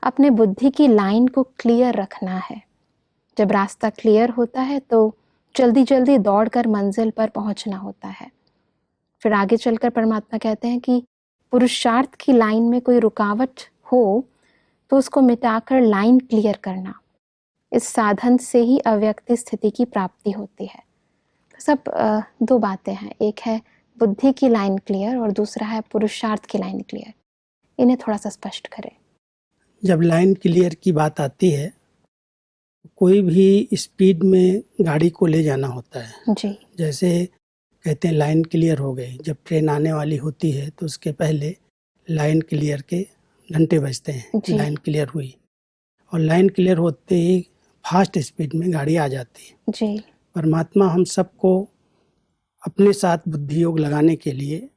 अपने बुद्धि की लाइन को क्लियर रखना है। जब रास्ता क्लियर होता है तो जल्दी जल्दी दौड़कर मंजिल पर पहुंचना होता है। फिर आगे चलकर परमात्मा कहते हैं कि पुरुषार्थ की लाइन में कोई रुकावट हो तो उसको मिटाकर लाइन क्लियर करना, इस साधन से ही अव्यक्त स्थिति की प्राप्ति होती है। तो सब दो बातें हैं, एक है बुद्धि की लाइन क्लियर और दूसरा है पुरुषार्थ की लाइन क्लियर। इन्हें थोड़ा सा स्पष्ट करें। जब लाइन क्लियर की बात आती है, कोई भी स्पीड में गाड़ी को ले जाना होता है जी। जैसे कहते हैं लाइन क्लियर हो गई, जब ट्रेन आने वाली होती है तो उसके पहले लाइन क्लियर के घंटे बजते हैं कि लाइन क्लियर हुई, और लाइन क्लियर होते ही फास्ट स्पीड में गाड़ी आ जाती है। जी। परमात्मा हम सबको अपने साथ बुद्धि योग लगाने के लिए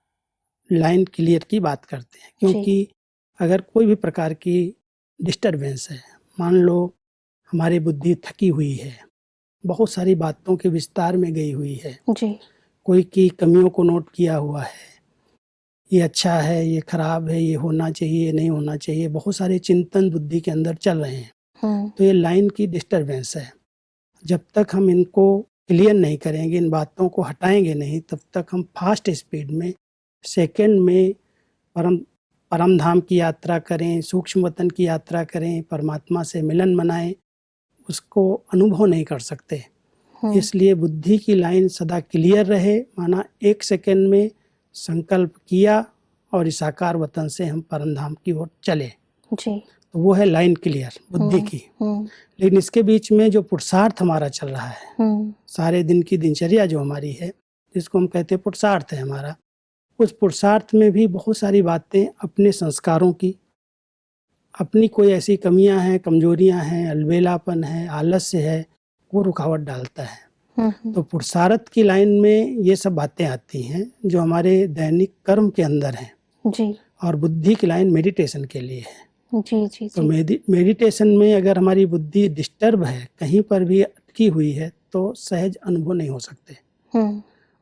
लाइन क्लियर की बात करते हैं, क्योंकि अगर कोई भी प्रकार की डिस्टरबेंस है, मान लो हमारी बुद्धि थकी हुई है, बहुत सारी बातों के विस्तार में गई हुई है, जी। कोई की कमियों को नोट किया हुआ है, ये अच्छा है, ये खराब है, ये होना चाहिए, ये नहीं होना चाहिए, बहुत सारे चिंतन बुद्धि के अंदर चल रहे हैं। तो ये लाइन की डिस्टरबेंस है। जब तक हम इनको क्लियर नहीं करेंगे, इन बातों को हटाएंगे नहीं, तब तक हम फास्ट स्पीड में सेकंड में परम धाम की यात्रा करें, सूक्ष्म वतन की यात्रा करें, परमात्मा से मिलन मनाएं, उसको अनुभव नहीं कर सकते। इसलिए बुद्धि की लाइन सदा क्लियर रहे, माना एक सेकंड में संकल्प किया और इस आकार वतन से हम परम धाम की ओर चले, जी। तो वो है लाइन क्लियर बुद्धि की। लेकिन इसके बीच में जो पुरुषार्थ हमारा चल रहा है, सारे दिन की दिनचर्या जो हमारी है, जिसको हम कहते हैं पुरुषार्थ है हमारा, उस पुरुषार्थ में भी बहुत सारी बातें अपने संस्कारों की, अपनी कोई ऐसी कमियां हैं, कमजोरियां हैं, अलबेलापन है, आलस्य है, वो रुकावट डालता है। तो पुरुषार्थ की लाइन में ये सब बातें आती हैं जो हमारे दैनिक कर्म के अंदर हैं। जी। और बुद्धि की लाइन मेडिटेशन के लिए है। जी जी। तो मेडिटेशन में अगर हमारी बुद्धि डिस्टर्ब है, कहीं पर भी अटकी हुई है, तो सहज अनुभव नहीं हो सकते।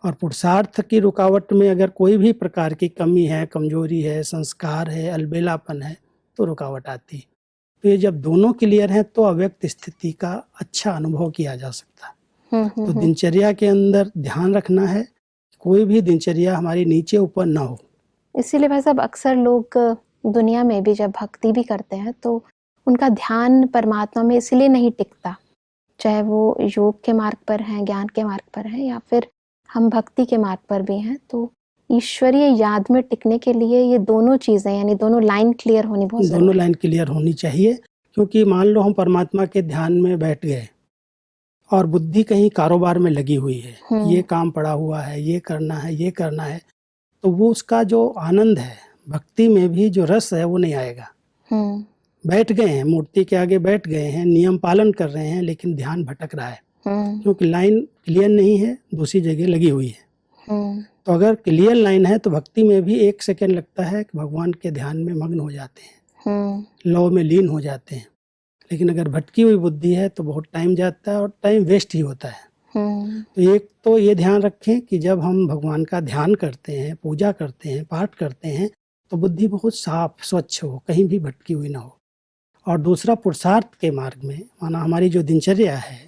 और पुरुषार्थ की रुकावट में अगर कोई भी प्रकार की कमी है, कमजोरी है, संस्कार है, अलबेलापन है, तो रुकावट आती। तो ये जब दोनों क्लियर हैं तो अव्यक्त स्थिति का अच्छा अनुभव किया जा सकता है। तो दिनचर्या के अंदर ध्यान रखना है, कोई भी दिनचर्या हमारी नीचे ऊपर ना हो। इसीलिए भाई साहब अक्सर लोग दुनिया में भी जब भक्ति भी करते हैं तो उनका ध्यान परमात्मा में इसलिए नहीं टिकता, चाहे वो योग के मार्ग पर हैं, ज्ञान के मार्ग पर हैं, या फिर हम भक्ति के मार्ग पर भी हैं, तो ईश्वरीय याद में टिकने के लिए ये दोनों चीजें, यानी दोनों लाइन क्लियर होनी बहुत जरूरी है। दोनों लाइन क्लियर होनी चाहिए, क्योंकि मान लो हम परमात्मा के ध्यान में बैठ गए और बुद्धि कहीं कारोबार में लगी हुई है, ये काम पड़ा हुआ है, ये करना है, ये करना है, तो वो उसका जो आनंद है, भक्ति में भी जो रस है, वो नहीं आएगा। बैठ गए हैं, मूर्ति के आगे बैठ गए हैं, नियम पालन कर रहे हैं, लेकिन ध्यान भटक रहा है, क्योंकि लाइन क्लियर नहीं है, दूसरी जगह लगी हुई है। तो अगर क्लियर लाइन है तो भक्ति में भी एक सेकंड लगता है कि भगवान के ध्यान में मग्न हो जाते हैं, लौ में लीन हो जाते हैं। लेकिन अगर भटकी हुई बुद्धि है तो बहुत टाइम जाता है और टाइम वेस्ट ही होता है। तो एक तो ये ध्यान रखें कि जब हम भगवान का ध्यान करते हैं, पूजा करते हैं, पाठ करते हैं, तो बुद्धि बहुत साफ स्वच्छ हो, कहीं भी भटकी हुई ना हो। और दूसरा, पुरुषार्थ के मार्ग में, माना हमारी जो दिनचर्या है,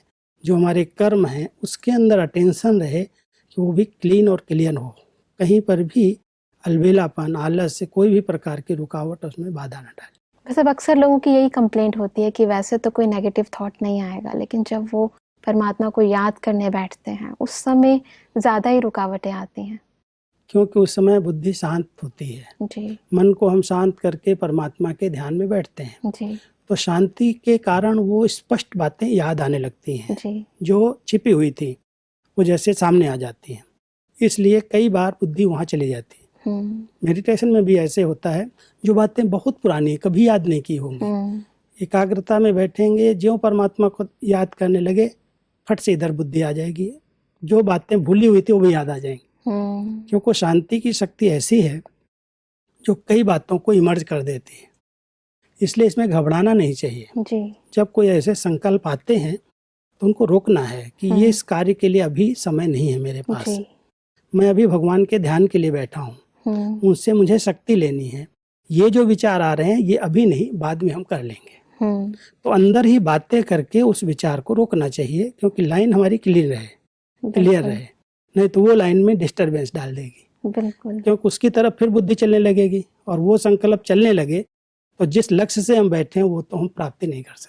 जो हमारे कर्म हैं, उसके अंदर अटेंशन रहे कि वो भी क्लीन और क्लियर हो, कहीं पर भी अलबेलापन, आलस से कोई भी प्रकार की रुकावट उसमें बाधा न डाले। वैसे अक्सर लोगों की यही कंप्लेंट होती है कि वैसे तो कोई नेगेटिव थॉट नहीं आएगा, लेकिन जब वो परमात्मा को याद करने बैठते हैं उस समय ज़्यादा ही रुकावटें आती हैं, क्योंकि उस समय बुद्धि शांत होती है। जी। मन को हम शांत करके परमात्मा के ध्यान में बैठते हैं, जी। तो शांति के कारण वो स्पष्ट बातें याद आने लगती हैं, जी। जो छिपी हुई थी वो जैसे सामने आ जाती हैं। इसलिए कई बार बुद्धि वहाँ चली जाती है। मेडिटेशन में भी ऐसे होता है, जो बातें बहुत पुरानी कभी याद नहीं की होंगी, एकाग्रता में बैठेंगे, ज्यों परमात्मा को याद करने लगे, फट से इधर बुद्धि आ जाएगी, जो बातें भूली हुई थी वो भी याद आ जाएंगी। क्योंकि शांति की शक्ति ऐसी है जो कई बातों को इमर्ज कर देती है। इसलिए इसमें घबराना नहीं चाहिए। जी। जब कोई ऐसे संकल्प आते हैं तो उनको रोकना है कि ये इस कार्य के लिए अभी समय नहीं है मेरे पास, मैं अभी भगवान के ध्यान के लिए बैठा हूँ, उनसे मुझे शक्ति लेनी है, ये जो विचार आ रहे हैं ये अभी नहीं, बाद में हम कर लेंगे। हम्म, तो अंदर ही बातें करके उस विचार को रोकना चाहिए, क्योंकि लाइन हमारी क्लियर बिल्कुल रहे, नहीं तो वो लाइन में डिस्टरबेंस डाल देगी, बिल्कुल। क्योंकि उसकी तरफ फिर बुद्धि चलने लगेगी, और वो संकल्प चलने लगे तो जिस लक्ष्य से हम बैठे हैं वो तो हम प्राप्ति नहीं कर सकते।